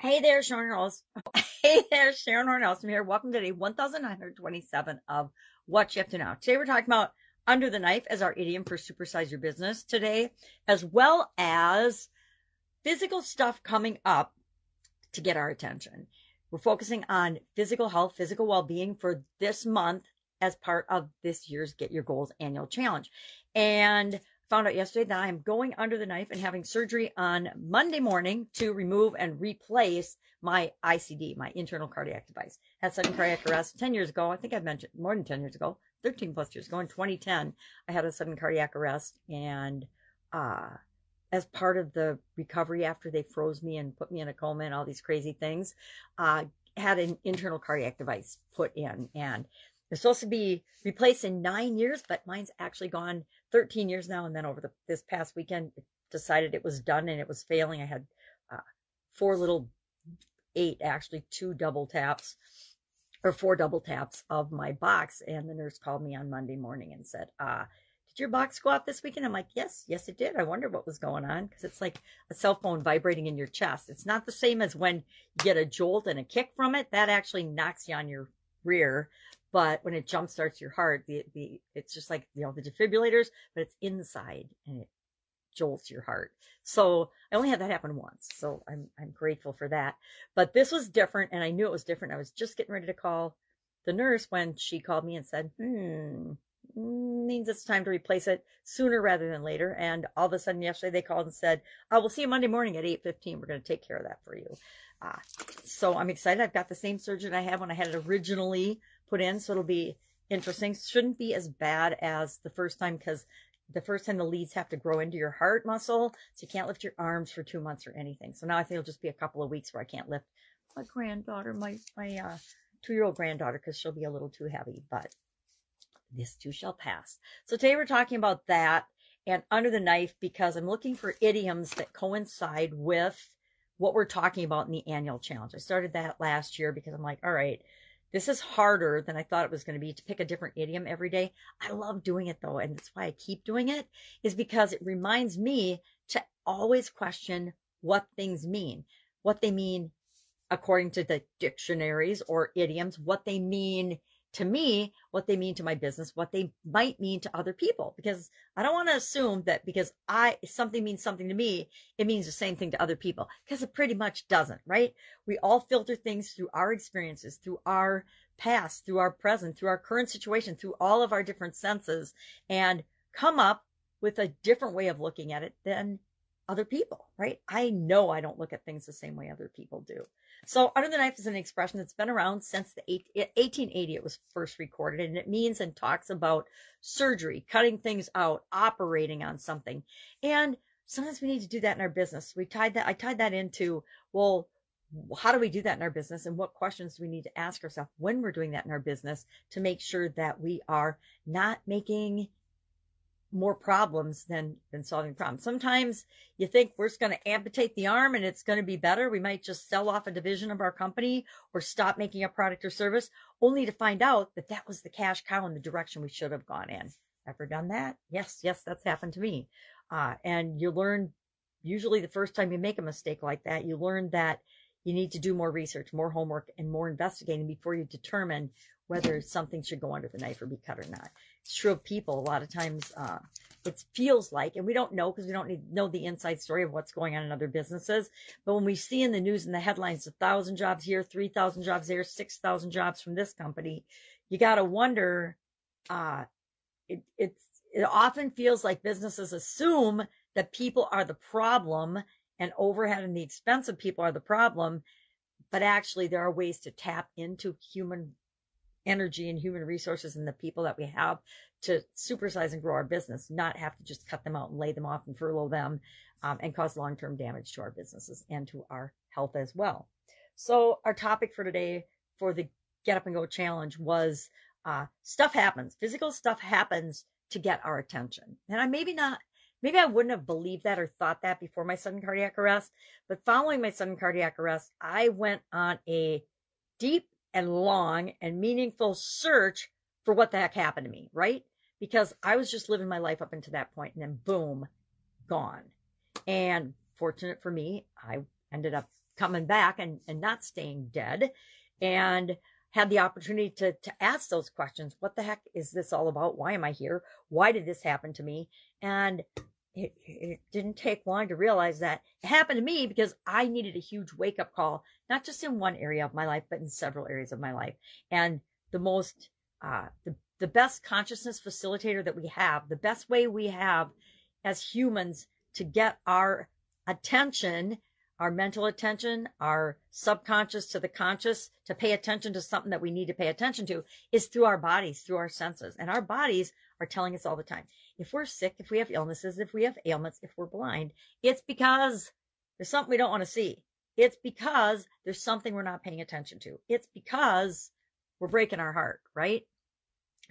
Hey there, Sharon Horne-Ellstrom. Hey there, Sharon Horne-Ellstrom here. Welcome to day 1927 of What You Have to Know. Today we're talking about under the knife as our idiom for supersize your business today, as well as physical stuff coming up to get our attention. We're focusing on physical health, physical well-being for this month as part of this year's Get Your Goals annual challenge. And found out yesterday that I'm going under the knife and having surgery on Monday morning to remove and replace my ICD, my internal cardiac device. Had sudden cardiac arrest 10 years ago. I think I mentioned more than 10 years ago, 13 plus years ago. In 2010, I had a sudden cardiac arrest, and as part of the recovery after they froze me and put me in a coma and all these crazy things, had an internal cardiac device put in, and it's supposed to be replaced in 9 years, but mine's actually gone 13 years now. And then over this past weekend, it decided it was done and it was failing. I had four double taps of my box. And the nurse called me on Monday morning and said, did your box go off this weekend? I'm like, yes, it did. I wonder what was going on, because it's like a cell phone vibrating in your chest. It's not the same as when you get a jolt and a kick from it. That actually knocks you on your rear. But when it jump starts your heart, it's just like, the defibrillators, but it's inside and it jolts your heart. So I only had that happen once. So I'm grateful for that. But this was different, and I knew it was different. I was just getting ready to call the nurse when she called me and said, means it's time to replace it sooner rather than later. And all of a sudden yesterday they called and said, oh, we'll see you Monday morning at 8:15. We're going to take care of that for you. So I'm excited. I've got the same surgeon I had when I had it originally put in, so it'll be interesting. Shouldn't be as bad as the first time, because the first time the leads have to grow into your heart muscle, so you can't lift your arms for 2 months or anything. So now I think it'll just be a couple of weeks where I can't lift my granddaughter, my 2-year-old granddaughter, because she'll be a little too heavy, but this too shall pass. So today we're talking about that and under the knife, because I'm looking for idioms that coincide with what we're talking about in the annual challenge. I started that last year because I'm like, all right, this is harder than I thought it was going to be to pick a different idiom every day. I love doing it though, and that's why I keep doing it, is because it reminds me to always question what things mean, what they mean according to the dictionaries or idioms, what they mean to me, what they mean to my business, what they might mean to other people. Because I don't want to assume that because something means something to me, it means the same thing to other people, because it pretty much doesn't, right? We all filter things through our experiences, through our past, through our present, through our current situation, through all of our different senses, and come up with a different way of looking at it than other people, right? I know I don't look at things the same way other people do. So under the knife is an expression that's been around since 1880. It was first recorded, and it means and talks about surgery, cutting things out, operating on something. And sometimes we need to do that in our business. I tied that into, well, how do we do that in our business, and what questions do we need to ask ourselves when we're doing that in our business to make sure that we are not making more problems than solving problems. Sometimes you think we're just going to amputate the arm and it's going to be better. We might just sell off a division of our company or stop making a product or service, only to find out that that was the cash cow in the direction we should have gone in. Ever done that? Yes, that's happened to me. And you learn, usually the first time you make a mistake like that, you learn that you need to do more research, more homework, and more investigating before you determine whether something should go under the knife or be cut or not. It's true of people. A lot of times it feels like, and we don't know because we don't know the inside story of what's going on in other businesses. But when we see in the news and the headlines, 1,000 jobs here, 3,000 jobs there, 6,000 jobs from this company, you got to wonder, it often feels like businesses assume that people are the problem and overhead and the expense of people are the problem. But actually there are ways to tap into human energy and human resources and the people that we have to supersize and grow our business, not have to just cut them out and lay them off and furlough them and cause long-term damage to our businesses and to our health as well. So our topic for today for the Get Up and Go challenge was stuff happens. Physical stuff happens to get our attention. And maybe I wouldn't have believed that or thought that before my sudden cardiac arrest, but following my sudden cardiac arrest, I went on a deep and long and meaningful search for what the heck happened to me, right? Because I was just living my life up until that point, and then boom, gone. And fortunate for me, I ended up coming back and not staying dead, and had the opportunity to ask those questions. What the heck is this all about? Why am I here? Why did this happen to me? And it didn't take long to realize that it happened to me because I needed a huge wake-up call, not just in one area of my life, but in several areas of my life. And the most, the best consciousness facilitator that we have, the best way we have as humans to get our attention, our mental attention, our subconscious to the conscious, to pay attention to something that we need to pay attention to, is through our bodies, through our senses. And our bodies are telling us all the time. If we're sick, if we have illnesses, if we have ailments, if we're blind, it's because there's something we don't want to see. It's because there's something we're not paying attention to. It's because we're breaking our heart, right?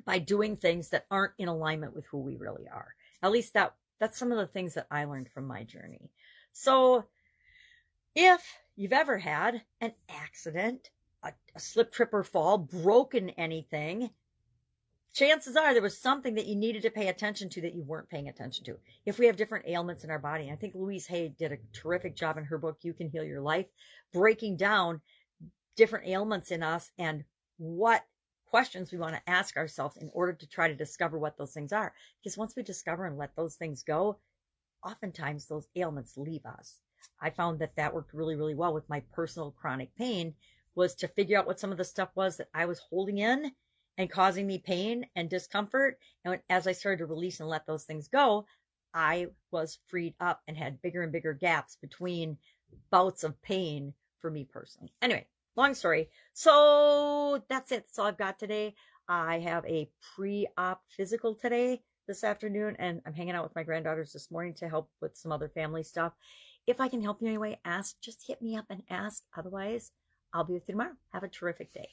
By doing things that aren't in alignment with who we really are. At least that's some of the things that I learned from my journey. So if you've ever had an accident, a slip, trip, or fall, broken anything, chances are there was something that you needed to pay attention to that you weren't paying attention to. If we have different ailments in our body, I think Louise Hay did a terrific job in her book, You Can Heal Your Life, breaking down different ailments in us and what questions we want to ask ourselves in order to try to discover what those things are. Because once we discover and let those things go, oftentimes those ailments leave us. I found that worked really, really well with my personal chronic pain, was to figure out what some of the stuff was that I was holding in and causing me pain and discomfort. And as I started to release and let those things go, I was freed up and had bigger and bigger gaps between bouts of pain for me personally. Anyway, long story. So that's it. That's all I've got today. I have a pre-op physical today, this afternoon, and I'm hanging out with my granddaughters this morning to help with some other family stuff. If I can help you anyway, just hit me up and ask. Otherwise, I'll be with you tomorrow. Have a terrific day.